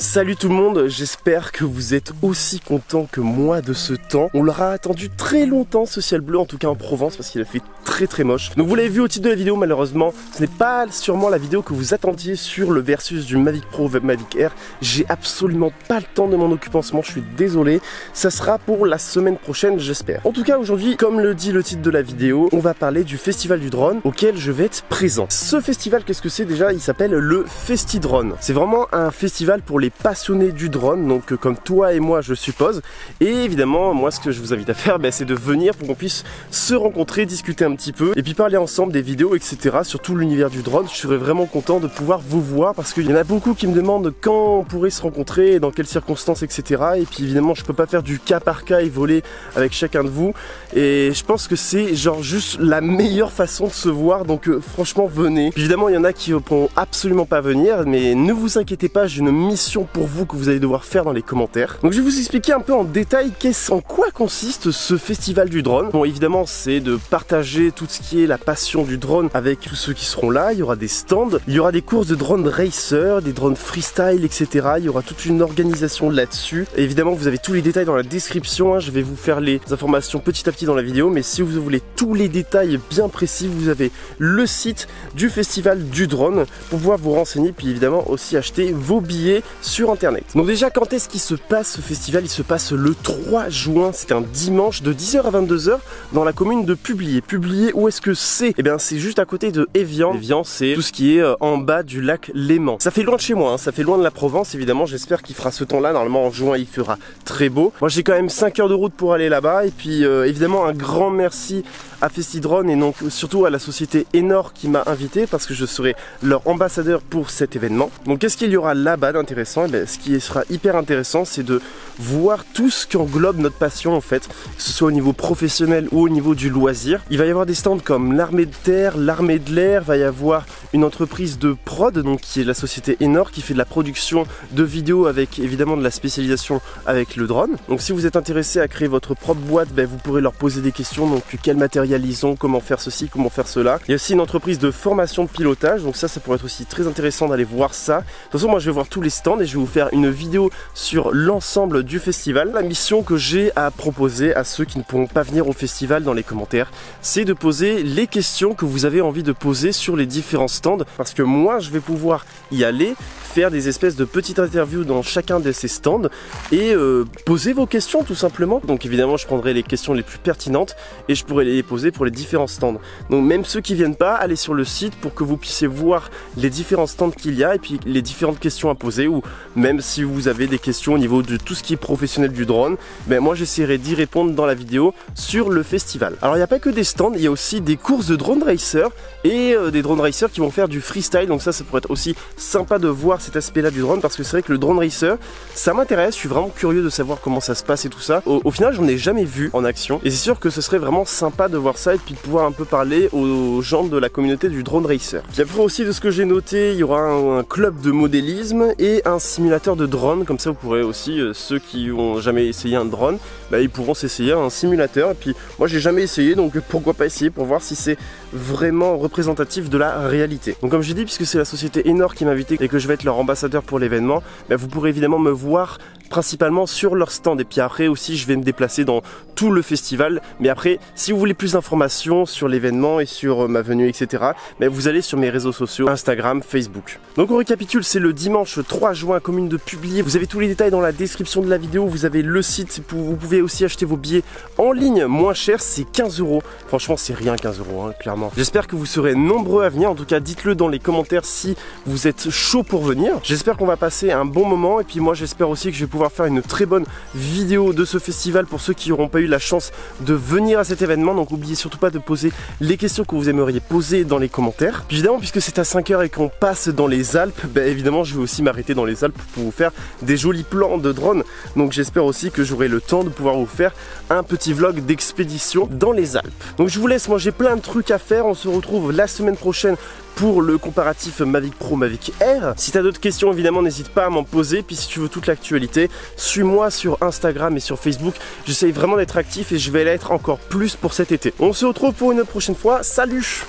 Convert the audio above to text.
Salut tout le monde, j'espère que vous êtes aussi contents que moi de ce temps. On l'aura attendu très longtemps ce ciel bleu, en tout cas en Provence, parce qu'il a fait très moche. Donc vous l'avez vu au titre de la vidéo, malheureusement, ce n'est pas sûrement la vidéo que vous attendiez sur le versus du Mavic Pro Mavic Air. J'ai absolument pas le temps de m'en occuper en ce moment, je suis désolé. Ça sera pour la semaine prochaine, j'espère. En tout cas, aujourd'hui, comme le dit le titre de la vidéo, on va parler du festival du drone auquel je vais être présent. Ce festival, qu'est-ce que c'est déjà? Il s'appelle le FestiDrone. C'est vraiment un festival pour les passionnés du drone, donc comme toi et moi je suppose. Et évidemment, moi ce que je vous invite à faire, c'est de venir pour qu'on puisse se rencontrer, discuter un petit peu et puis parler ensemble des vidéos, etc. sur tout l'univers du drone. Je serais vraiment content de pouvoir vous voir parce qu'il y en a beaucoup qui me demandent quand on pourrait se rencontrer, dans quelles circonstances, etc. Et puis évidemment, je peux pas faire du cas par cas et voler avec chacun de vous. Et je pense que c'est genre juste la meilleure façon de se voir, donc franchement venez. Puis évidemment, il y en a qui ne pourront absolument pas venir, mais ne vous inquiétez pas, j'ai une mission pour vous que vous allez devoir faire dans les commentaires. Donc je vais vous expliquer un peu en détail en quoi consiste ce festival du drone. Bon, évidemment, c'est de partager tout ce qui est la passion du drone avec tous ceux qui seront là. Il y aura des stands, il y aura des courses de drone racer, des drones freestyle, etc. Il y aura toute une organisation là-dessus. Évidemment, vous avez tous les détails dans la description, hein. Je vais vous faire les informations petit à petit dans la vidéo, mais si vous voulez tous les détails bien précis, vous avez le site du festival du drone pour pouvoir vous renseigner, puis évidemment aussi acheter vos billets sur internet. Donc déjà, quand est-ce qu'il se passe ce festival? Il se passe le 3 juin, c'est un dimanche de 10h à 22h dans la commune de Publié. Publié, où est-ce que c'est? Eh bien c'est juste à côté de Évian. Évian, c'est tout ce qui est en bas du lac Léman. Ça fait loin de chez moi, hein. Ça fait loin de la Provence évidemment. J'espère qu'il fera ce temps-là. Normalement en juin il fera très beau. Moi j'ai quand même 5 heures de route pour aller là-bas. Et puis évidemment un grand merci à FestiDrone et donc surtout à la société Enor qui m'a invité parce que je serai leur ambassadeur pour cet événement. Donc qu'est-ce qu'il y aura là-bas d'intéressant? Ce qui sera hyper intéressant, c'est de voir tout ce qui englobe notre passion en fait, que ce soit au niveau professionnel ou au niveau du loisir. Il va y avoir des stands comme l'armée de terre, l'armée de l'air, va y avoir une entreprise de prod, donc qui est la société Enor, qui fait de la production de vidéos avec évidemment de la spécialisation avec le drone. Donc si vous êtes intéressé à créer votre propre boîte, vous pourrez leur poser des questions, donc quel matériel ils ont, comment faire ceci, comment faire cela. Il y a aussi une entreprise de formation de pilotage, donc ça pourrait être aussi très intéressant d'aller voir ça. De toute façon, moi je vais voir tous les stands et je vais vous faire une vidéo sur l'ensemble du festival. La mission que j'ai à proposer à ceux qui ne pourront pas venir au festival dans les commentaires, c'est de poser les questions que vous avez envie de poser sur les différents stands, parce que moi je vais pouvoir y aller, faire des espèces de petites interviews dans chacun de ces stands et poser vos questions tout simplement. Donc évidemment je prendrai les questions les plus pertinentes et je pourrai les poser pour les différents stands. Donc même ceux qui viennent pas, allez sur le site pour que vous puissiez voir les différents stands qu'il y a et puis les différentes questions à poser, ou même si vous avez des questions au niveau de tout ce qui est professionnel du drone, moi j'essaierai d'y répondre dans la vidéo sur le festival. Alors il n'y a pas que des stands, il y a aussi des courses de drone racer et des drone racers qui vont faire du freestyle, donc ça pourrait être aussi sympa de voir cet aspect là du drone, parce que c'est vrai que le drone racer ça m'intéresse, je suis vraiment curieux de savoir comment ça se passe et tout ça. Au final j'en ai jamais vu en action et c'est sûr que ce serait vraiment sympa de voir ça et puis de pouvoir un peu parler aux gens de la communauté du drone racer. Puis après aussi, de ce que j'ai noté, il y aura un club de modélisme et un simulateur de drone, comme ça vous pourrez aussi, ceux qui ont jamais essayé un drone, ils pourront s'essayer un simulateur. Et puis moi j'ai jamais essayé, donc pourquoi pas essayer pour voir si c'est vraiment représentatif de la réalité. Donc comme j'ai dit, puisque c'est la société Enor qui m'a invité et que je vais être leur ambassadeur pour l'événement, vous pourrez évidemment me voir principalement sur leur stand, et puis après aussi je vais me déplacer dans tout le festival. Mais après, si vous voulez plus d'informations sur l'événement et sur ma venue, etc., vous allez sur mes réseaux sociaux, Instagram, Facebook. Donc on récapitule, c'est le dimanche 3 juin, commune de Publié. Vous avez tous les détails dans la description de la vidéo, vous avez le site, vous pouvez aussi acheter vos billets en ligne moins cher, c'est 15 €. Franchement c'est rien 15 €, hein, clairement. J'espère que vous serez nombreux à venir, en tout cas dites-le dans les commentaires si vous êtes chaud pour venir. J'espère qu'on va passer un bon moment et puis moi j'espère aussi que je vais pouvoir faire une très bonne vidéo de ce festival pour ceux qui n'auront pas eu la chance de venir à cet événement. Donc n'oubliez surtout pas de poser les questions que vous aimeriez poser dans les commentaires. Puis évidemment, puisque c'est à 5 h et qu'on passe dans les Alpes, évidemment je vais aussi m'arrêter dans les Alpes pour vous faire des jolis plans de drone. Donc j'espère aussi que j'aurai le temps de pouvoir vous faire un petit vlog d'expédition dans les Alpes. Donc je vous laisse, moi j'ai plein de trucs à faire. On se retrouve la semaine prochaine pour le comparatif Mavic Pro Mavic Air. Si tu as d'autres questions, évidemment n'hésite pas à m'en poser. Puis si tu veux toute l'actualité, suis-moi sur Instagram et sur Facebook. J'essaye vraiment d'être actif et je vais l'être encore plus pour cet été. On se retrouve pour une prochaine fois. Salut!